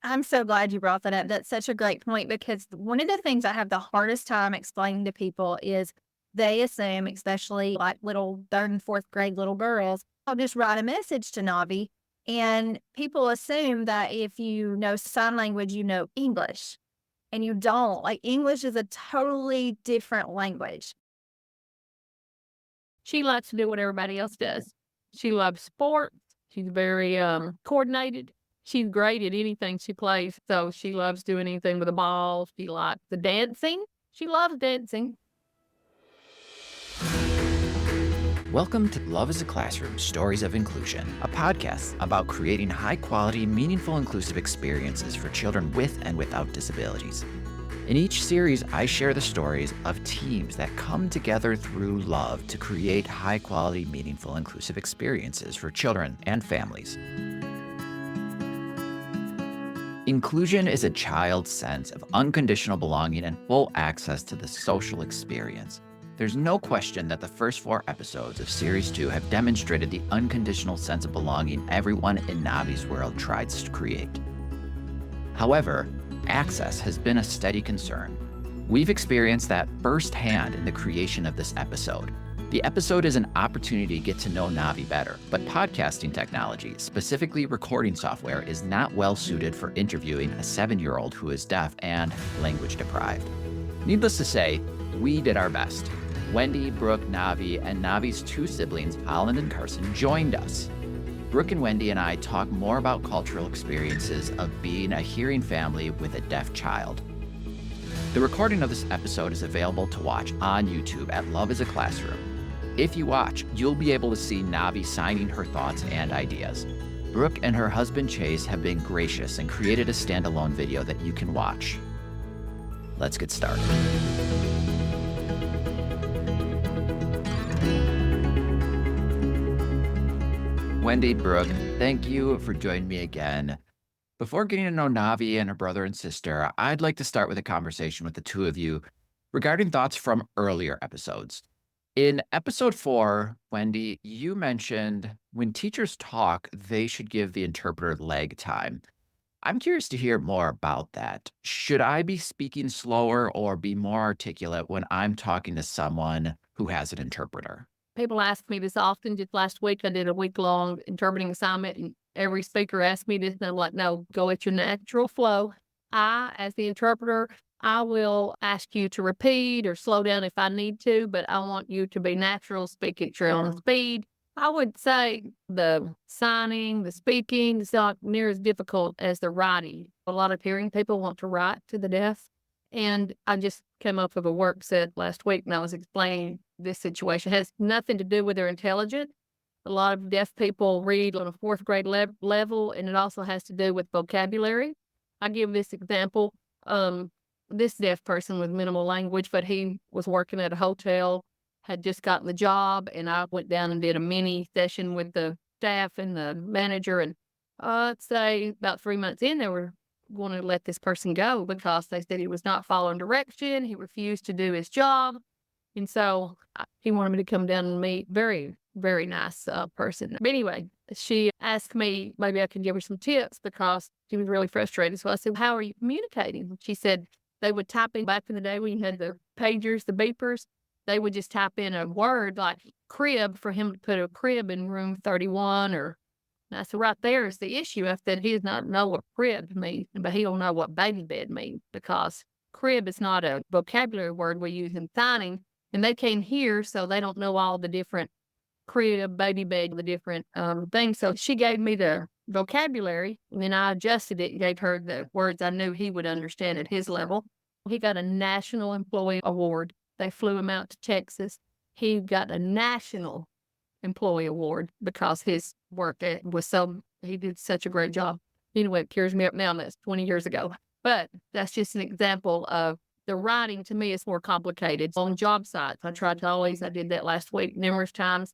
I'm so glad you brought that up. That's such a great point because one of the things I have the hardest time explaining to people is they assume, especially like little third and fourth grade little girls, I'll just write a message to Navi. And people assume that if you know sign language, you know English, and you don't. Like, English is a totally different language. She likes to do what everybody else does. She loves sports. She's very, coordinated. She's great at anything she plays, so she loves doing anything with a ball. She likes the dancing. She loves dancing. Welcome to Love is a Classroom Stories of Inclusion, a podcast about creating high quality, meaningful, inclusive experiences for children with and without disabilities. In each series, I share the stories of teams that come together through love to create high quality, meaningful, inclusive experiences for children and families. Inclusion is a child's sense of unconditional belonging and full access to the social experience. There's no question that the first 4 episodes of Series 2 have demonstrated the unconditional sense of belonging everyone in Navee's world tries to create. However, access has been a steady concern. We've experienced that firsthand in the creation of this episode. The episode is an opportunity to get to know Navee better, but podcasting technology, specifically recording software, is not well suited for interviewing a 7-year-old who is deaf and language deprived. Needless to say, we did our best. Wendy, Brooke, Navee, and Navee's 2 siblings, Holland and Carson, joined us. Brooke and Wendy and I talk more about cultural experiences of being a hearing family with a deaf child. The recording of this episode is available to watch on YouTube at Love is a Classroom. If you watch, you'll be able to see Navee signing her thoughts and ideas. Brooke and her husband Chase have been gracious and created a standalone video that you can watch. Let's get started. Wendy, Brooke, thank you for joining me again. Before getting to know Navee and her brother and sister, I'd like to start with a conversation with the two of you regarding thoughts from earlier episodes. In episode 4, Wendy, you mentioned when teachers talk, they should give the interpreter lag time. I'm curious to hear more about that. Should I be speaking slower or be more articulate when I'm talking to someone who has an interpreter? People ask me this often. Just last week, I did a week-long interpreting assignment, and every speaker asked me this, and I'm like, "No, go at your natural flow." As the interpreter, I will ask you to repeat or slow down if I need to, but I want you to be natural, speak at your own speed. I would say the signing, the speaking is not near as difficult as the writing. A lot of hearing people want to write to the deaf, and I just came up with a work set last week, and I was explaining this situation. It has nothing to do with their intelligence. A lot of deaf people read on a 4th grade level, and it also has to do with vocabulary. I give this example. This deaf person with minimal language, but he was working at a hotel, had just gotten the job, and I went down and did a mini session with the staff and the manager. And I'd say about 3 months in, they were going to let this person go because they said he was not following direction. He refused to do his job. And so he wanted me to come down and meet. Very, very nice person. But anyway, she asked me maybe I could give her some tips because she was really frustrated. So I said, "How are you communicating?" She said they would type in back in the day when you had the pagers, the beepers. They would just type in a word like crib for him to put a crib in room 31 or. And I said, right there is the issue. I said, he does not know what crib means, but he don't know what baby bed means because crib is not a vocabulary word we use in signing, and they can't hear, so they don't know all the different crib, baby bed, the different things. So she gave me the vocabulary, and then I adjusted it and gave her the words I knew he would understand at his level. He got a National Employee Award. They flew him out to Texas. He got a National Employee Award because his work was he did such a great job. Anyway, it cures me up now, and that's 20 years ago. But that's just an example of the writing to me is more complicated. On job sites, I did that last week numerous times,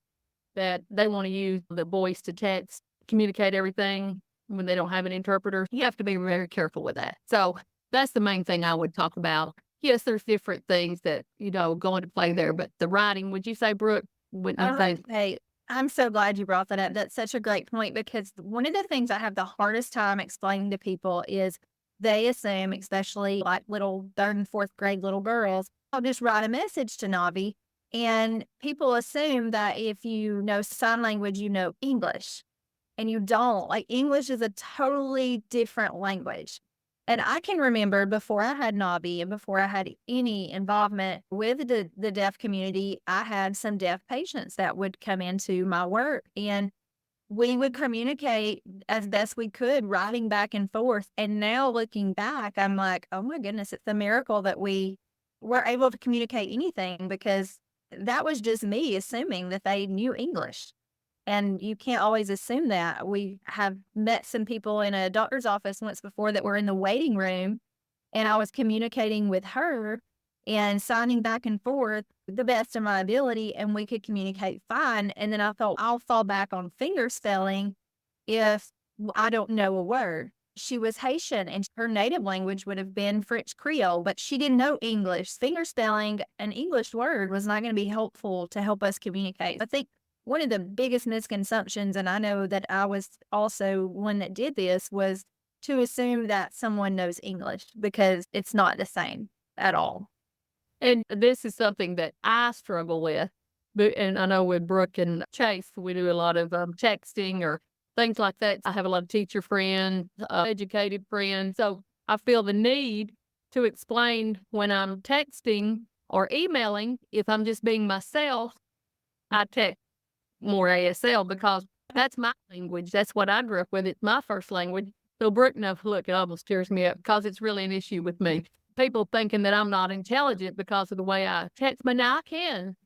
that they want to use the voice to text, communicate everything when they don't have an interpreter. You have to be very careful with that. So that's the main thing I would talk about. Yes, there's different things that, go into play there, but the writing, would you say, Brooke, wouldn't you I say? would say I'm so glad you brought that up. That's such a great point because one of the things I have the hardest time explaining to people is they assume, especially like little third and fourth grade little girls, I'll just write a message to Navi. And people assume that if you know sign language, you know English, and you don't. Like, English is a totally different language. And I can remember before I had Navi and before I had any involvement with the deaf community, I had some deaf patients that would come into my work, and we would communicate as best we could, writing back and forth. And now looking back, I'm like, oh my goodness, it's a miracle that we were able to communicate anything, because that was just me assuming that they knew English. And you can't always assume that. We have met some people in a doctor's office once before that were in the waiting room, and I was communicating with her and signing back and forth the best of my ability, and we could communicate fine. And then I thought, I'll fall back on finger spelling if I don't know a word. She was Haitian, and her native language would have been French Creole, but she didn't know English. Finger spelling an English word was not going to be helpful to help us communicate. I think one of the biggest misconceptions, and I know that I was also one that did this, was to assume that someone knows English, because it's not the same at all. And this is something that I struggle with. And I know with Brooke and Chase, we do a lot of texting or things like that. I have a lot of teacher friends, educated friends. So I feel the need to explain when I'm texting or emailing. If I'm just being myself, I text more ASL because that's my language. That's what I grew up with. It's my first language. So Brooke knows, look, it almost tears me up because it's really an issue with me. People thinking that I'm not intelligent because of the way I text. But now I can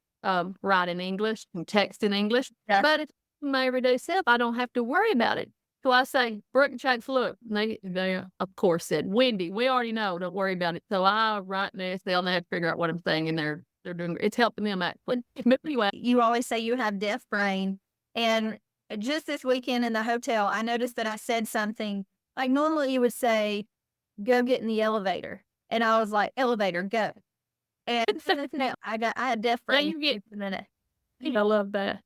write in English and text in English, but it's my everyday self. I don't have to worry about it. So I say, Brooke and Chase, look, they of course said, Wendy, we already know, don't worry about it. So I write this, they'll have to figure out what I'm saying, and they're doing, it's helping them out. But anyway, You always say you have deaf brain. And just this weekend in the hotel, I noticed that I said something like normally you would say, go get in the elevator. And I was like, elevator, go. And no, I had deaf now brain you get, a minute. I love that.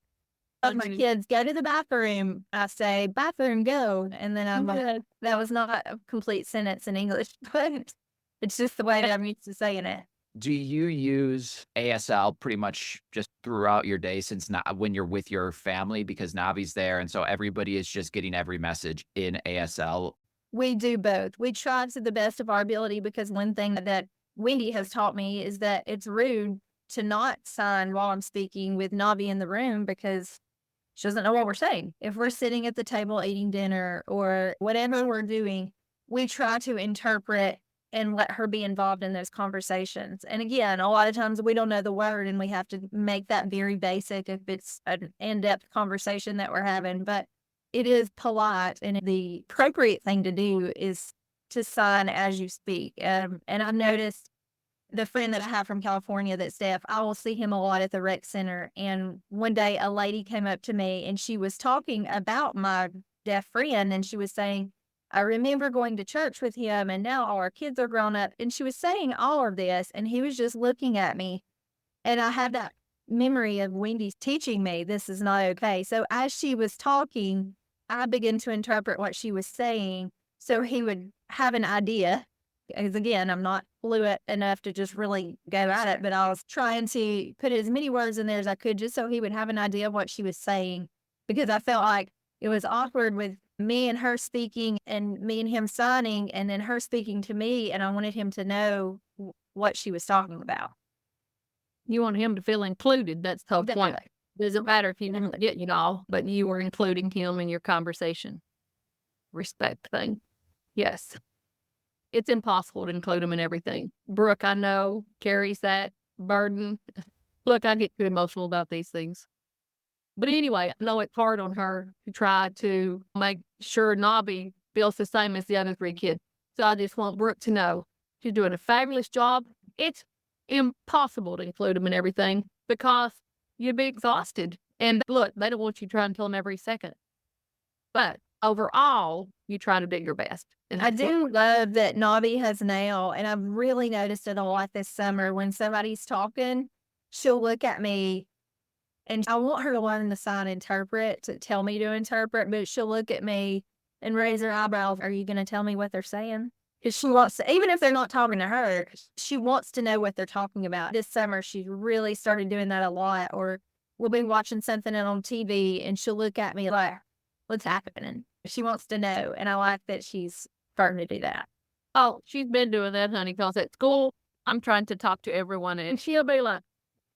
Of my kids, go to the bathroom. I say, bathroom, go. And then I'm like, that was not a complete sentence in English, but it's just the way that I'm used to saying it. Do you use ASL pretty much just throughout your day since not when you're with your family because Navi's there and so everybody is just getting every message in ASL? We do both. We try to the best of our ability, because one thing that Wendy has taught me is that it's rude to not sign while I'm speaking with Navi in the room, because she doesn't know what we're saying. If we're sitting at the table eating dinner or whatever we're doing, we try to interpret and let her be involved in those conversations. And again, a lot of times we don't know the word and we have to make that very basic if it's an in-depth conversation that we're having. But it is polite, and the appropriate thing to do is to sign as you speak. And I've noticed the friend that I have from California that's deaf, I will see him a lot at the rec center. And one day a lady came up to me and she was talking about my deaf friend, and she was saying, I remember going to church with him and now all our kids are grown up. And she was saying all of this, and he was just looking at me. And I had that memory of Wendy's teaching me this is not okay. So as she was talking, I began to interpret what she was saying so he would have an idea. Because again, I'm not fluent enough to just really go at it, but I was trying to put as many words in there as I could just so he would have an idea of what she was saying, because I felt like it was awkward with me and her speaking and me and him signing and then her speaking to me, and I wanted him to know what she was talking about. You want him to feel included. That's the whole point. Doesn't matter if you didn't get it all, but you were including him in your conversation. Respect thing. Yes. It's impossible to include him in everything. Brooke, I know, carries that burden. Look, I get too emotional about these things. But anyway, I know it's hard on her to try to make sure Nobby feels the same as the other three kids. So I just want Brooke to know she's doing a fabulous job. It's impossible to include them in everything because you'd be exhausted. And look, they don't want you trying to tell them every second. But overall, you try to do your best. And I do love that Nobby has now, and I've really noticed it a lot this summer, when somebody's talking, she'll look at me And I want her to learn to sign interpret, to tell me to interpret, but she'll look at me and raise her eyebrows. Are you going to tell me what they're saying? Because she wants to, even if they're not talking to her, she wants to know what they're talking about. This summer, she really started doing that a lot. Or we'll be watching something on TV and she'll look at me like, what's happening? She wants to know. And I like that she's starting to do that. Oh, she's been doing that, honey, because at school, I'm trying to talk to everyone, and she'll be like,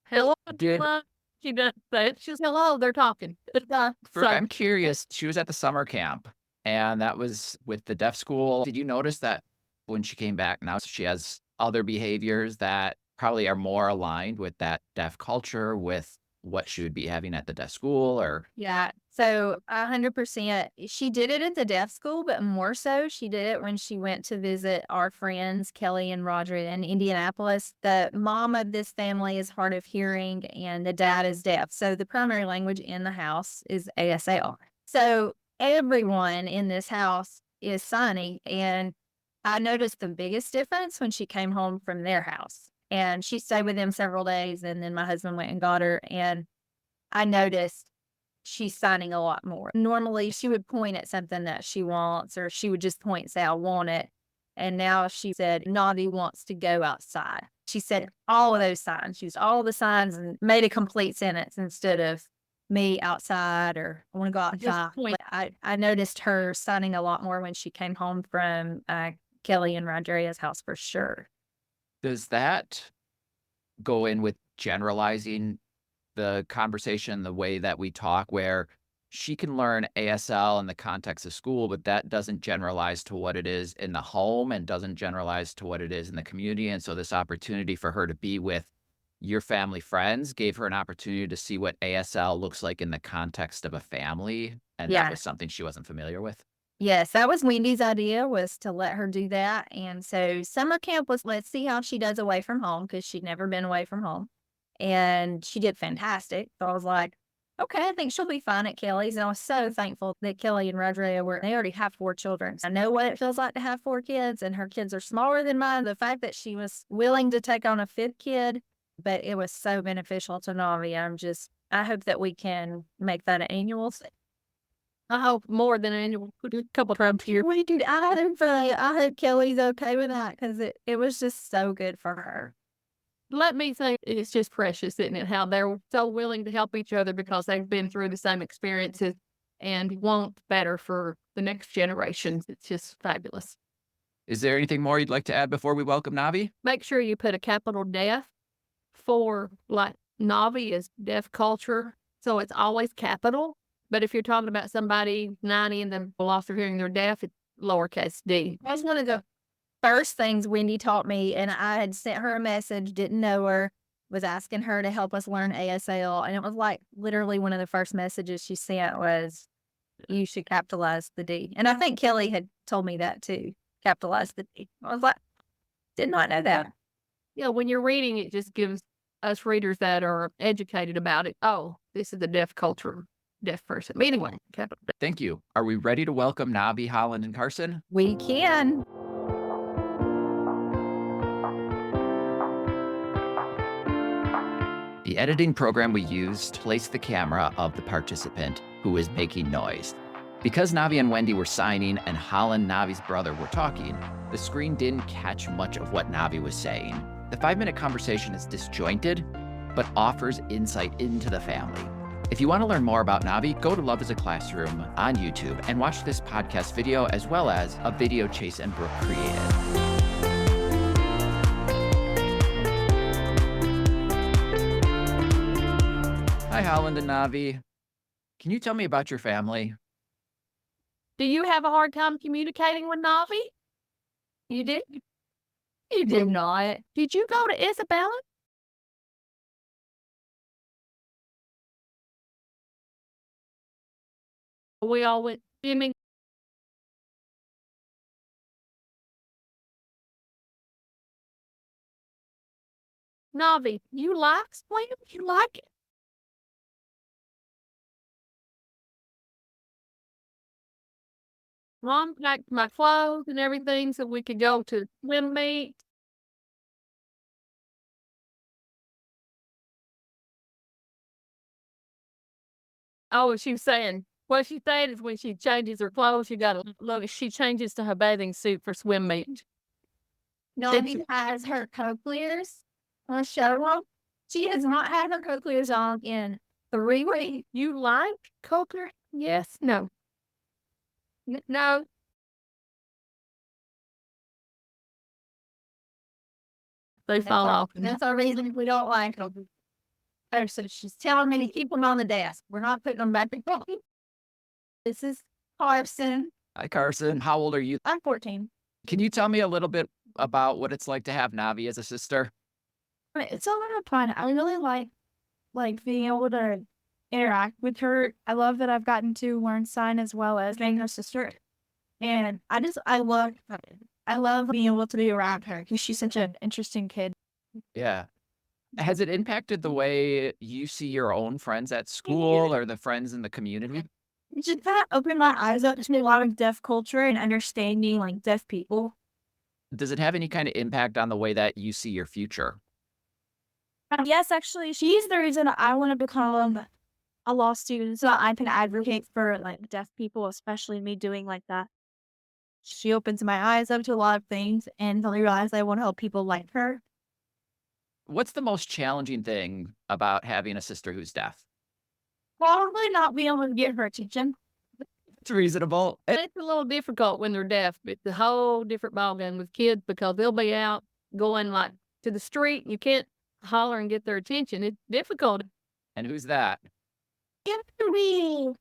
hello, Did hello. She doesn't say it. She's, hello, they're talking. Brooke, So, I'm curious. She was at the summer camp, and that was with the deaf school. Did you notice that when she came back, now she has other behaviors that probably are more aligned with that deaf culture, with what she would be having at the deaf school? Or Yeah. So 100%. She did it at the deaf school, but more so, she did it when she went to visit our friends, Kelly and Roger in Indianapolis. The mom of this family is hard of hearing and the dad is deaf. So the primary language in the house is ASL. So everyone in this house is signing. And I noticed the biggest difference when she came home from their house. And she stayed with them several days. And then my husband went and got her. And I noticed she's signing a lot more. Normally, she would point at something that she wants, or she would just point and say, I want it. And now she said, Navee wants to go outside. She said all of those signs. She used all the signs and made a complete sentence instead of me outside or I want to go outside. I noticed her signing a lot more when she came home from Kelly and Rodria's house for sure. does that go in with generalizing the conversation, the way that we talk, where she can learn ASL in the context of school, but that doesn't generalize to what it is in the home and doesn't generalize to what it is in the community? And so this opportunity for her to be with your family friends gave her an opportunity to see what ASL looks like in the context of a family. And that Yeah. was something she wasn't familiar with. Yes, that was Wendy's idea, was to let her do that. And so summer camp was, let's see how she does away from home, because she'd never been away from home. And she did fantastic. So I was like, okay, I think she'll be fine at Kelly's. And I was so thankful that Kelly and Rodrigo they already have 4 children. I know what it feels like to have 4 kids, and her kids are smaller than mine. The fact that she was willing to take on a 5th kid, but it was so beneficial to Navee. I hope that we can make that an annual thing. I hope more than annual, a couple times a year. We do. I hope Kelly's okay with that, because it was just so good for her. Let me say, it's just precious, isn't it? How they're so willing to help each other because they've been through the same experiences and want better for the next generations. It's just fabulous. Is there anything more you'd like to add before we welcome Navee? Make sure you put a capital deaf for, like, Navee is deaf culture, so it's always capital. But if you're talking about somebody 90 and then lost their hearing, they're deaf, it's lowercase d. That's one of the first things Wendy taught me, and I had sent her a message, didn't know her, was asking her to help us learn ASL. And it was like literally one of the first messages she sent was, you should capitalize the D. And I think Kelly had told me that too, capitalize the D. I was like, did not know that. Yeah, when you're reading, it just gives us readers that are educated about it. Oh, this is the deaf culture, deaf person. But anyway, capital D. Thank you. Are we ready to welcome Navee, Holland, and Carson? We can. The editing program we used placed the camera of the participant who is making noise. Because Navee and Wendy were signing and Holland, Navee's brother, were talking, the screen didn't catch much of what Navee was saying. The 5-minute conversation is disjointed, but offers insight into the family. If you want to learn more about Navee, go to Love is a Classroom on YouTube and watch this podcast video, as well as a video Chase and Brooke created. Hi, Holland and Navee. Can you tell me about your family? Do you have a hard time communicating with Navee? You did? You did not. Did you go to Isabella? We all went swimming. Navee, you like swim? You like it? Mom packed my clothes and everything so we could go to swim meet. Oh, she was saying, what she said is when she changes her clothes, you gotta look, she changes to her bathing suit for swim meet. Navee has her cochlears on show. She has not had her cochlears on in 3 weeks. You like cochlear? Yes, no. No. They fall off. That's our reason we don't like them. Oh, so she's telling me to keep them on the desk. We're not putting them back in. This is Carson. Hi, Carson. How old are you? I'm 14. Can you tell me a little bit about what it's like to have Navee as a sister? I mean, it's a lot of fun. I really like being able to interact with her. I love that I've gotten to learn sign as well as being her sister. And I love being able to be around her because she's such an interesting kid. Yeah. Has it impacted the way you see your own friends at school or the friends in the community? It just kind of opened my eyes up to a lot of deaf culture and understanding like deaf people. Does it have any kind of impact on the way that you see your future? Yes, actually, she's the reason I want to become a law student so I can advocate for like deaf people, especially me doing like that. She opens my eyes up to a lot of things and I realize I want to help people like her. What's the most challenging thing about having a sister who's deaf? Probably not being able to get her attention. It's reasonable. It's a little difficult when they're deaf. It's a whole different ballgame with kids because they'll be out going like to the street. You can't holler and get their attention. It's difficult. And who's that? Dansby.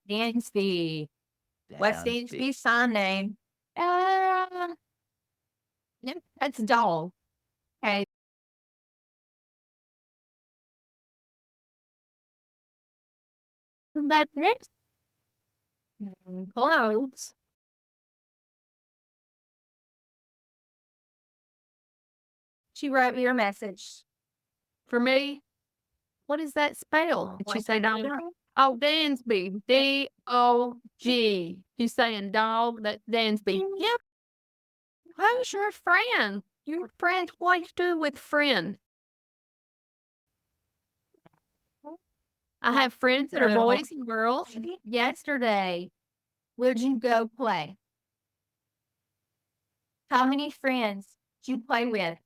Dansby. What's Dansby's sign name? That's dog. Okay. That's it. Clothes. She wrote me a message. For me, what does that spell? Did she say dog? Oh, Dansby. D-O-G. She's saying dog. That's Dansby. Yep. Who's your friend? Your friend, what you do with friend? I have friends that are boys and girls. Yesterday, where'd you go play? How many friends did you play with?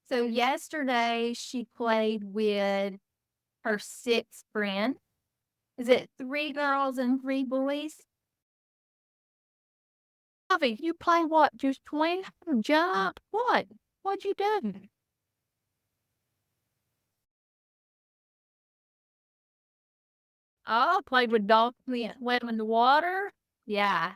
So yesterday she played with her 6th friend. Is it 3 girls and 3 boys? Navee, you play what? Just playing? Job? What? What'd you do? Oh, played with dogs. Yeah. Swam in the water. Yeah.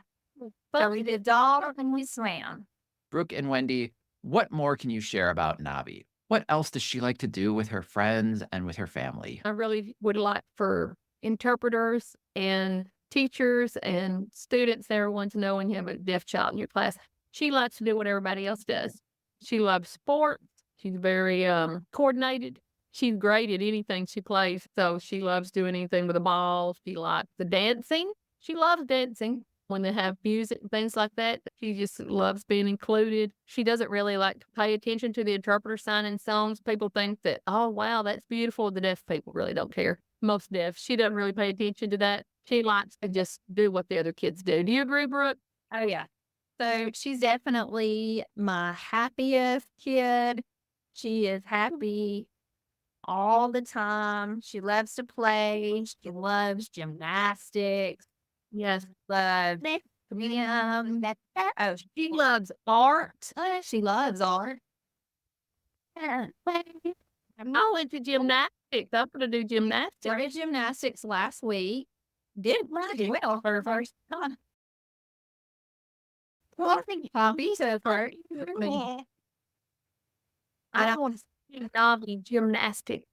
So we did dog and we swam. Brooke and Wendy, what more can you share about Navee? What else does she like to do with her friends and with her family? I really would like for interpreters and teachers and students, everyone to know when you have a deaf child in your class, she likes to do what everybody else does. She loves sports. She's very coordinated. She's great at anything she plays. So she loves doing anything with a ball. She likes the dancing. She loves dancing. When they have music and things like that, she just loves being included. She doesn't really like to pay attention to the interpreter sign in songs. People think that, oh, wow, that's beautiful. The deaf people really don't care. Most deaf. She doesn't really pay attention to that. She likes to just do what the other kids do. Do you agree, Brooke? Oh, yeah. So she's definitely my happiest kid. She is happy all the time. She loves to play. She loves gymnastics. Yes. Loves she loves art. She loves art. I'm all into gymnastics. I'm going to do gymnastics. Started gymnastics last week. Did really well for her first time. Well, I think Poppy so far. I don't want to see Navee gymnastics.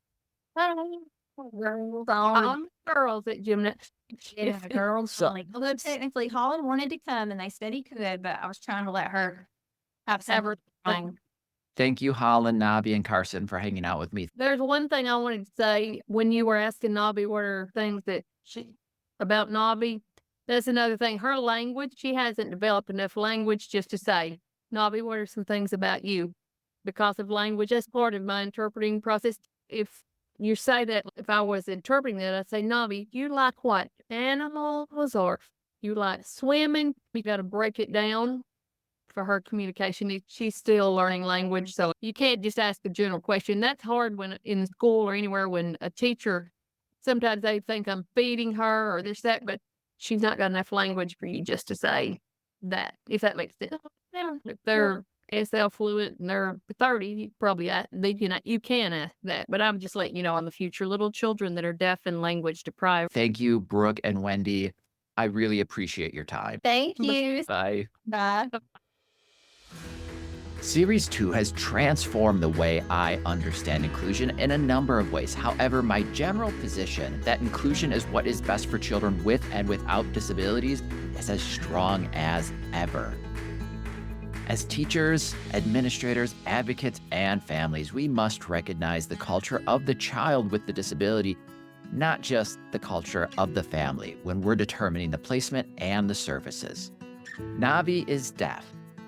Girls I'm girls at gymnastics. yeah, girls. Although technically Holland wanted to come and they said he could, but I was trying to let her have everything. Thank you, Holland, Navee, and Carson for hanging out with me. There's one thing I wanted to say when you were asking Navee what are things that about Navee. That's another thing. Her language, she hasn't developed enough language just to say, Navee, what are some things about you? Because of language, that's part of my interpreting process. If You say that if I was interpreting that, I'd say, Navee, you like what? Animals, or you like swimming? You got to break it down for her communication. She's still learning language. So you can't just ask a general question. That's hard when in school or anywhere when a teacher, sometimes they think I'm feeding her or this, that, but she's not got enough language for you just to say that, if that makes sense. If they're SL fluent and they're 30, you probably you can ask that. But I'm just letting you know on the future little children that are deaf and language deprived. Thank you, Brooke and Wendy. I really appreciate your time. Thank you. Bye. Bye. Series 2 has transformed the way I understand inclusion in a number of ways. However, my general position that inclusion is what is best for children with and without disabilities is as strong as ever. As teachers, administrators, advocates, and families, we must recognize the culture of the child with the disability, not just the culture of the family, when we're determining the placement and the services. Navee is deaf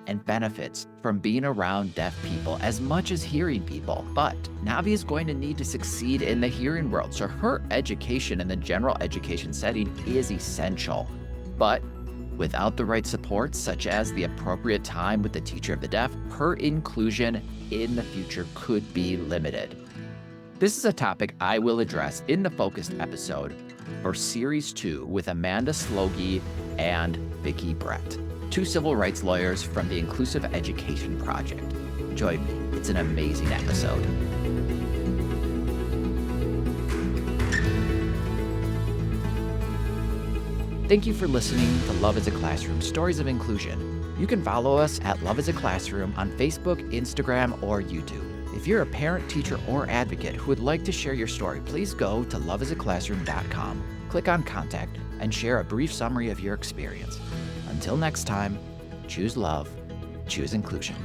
and benefits from being around deaf people as much as hearing people, but Navee is going to need to succeed in the hearing world, so her education in the general education setting is essential. But without the right supports, such as the appropriate time with the teacher of the deaf, her inclusion in the future could be limited. This is a topic I will address in the focused episode for Series 2 with Amanda Slogie and Vicki Brett, 2 civil rights lawyers from the Inclusive Education Project. Join me. It's an amazing episode. Thank you for listening to Love is a Classroom, Stories of Inclusion. You can follow us at Love is a Classroom on Facebook, Instagram, or YouTube. If you're a parent, teacher, or advocate who would like to share your story, please go to loveisaclassroom.com, click on Contact, and share a brief summary of your experience. Until next time, choose love, choose inclusion.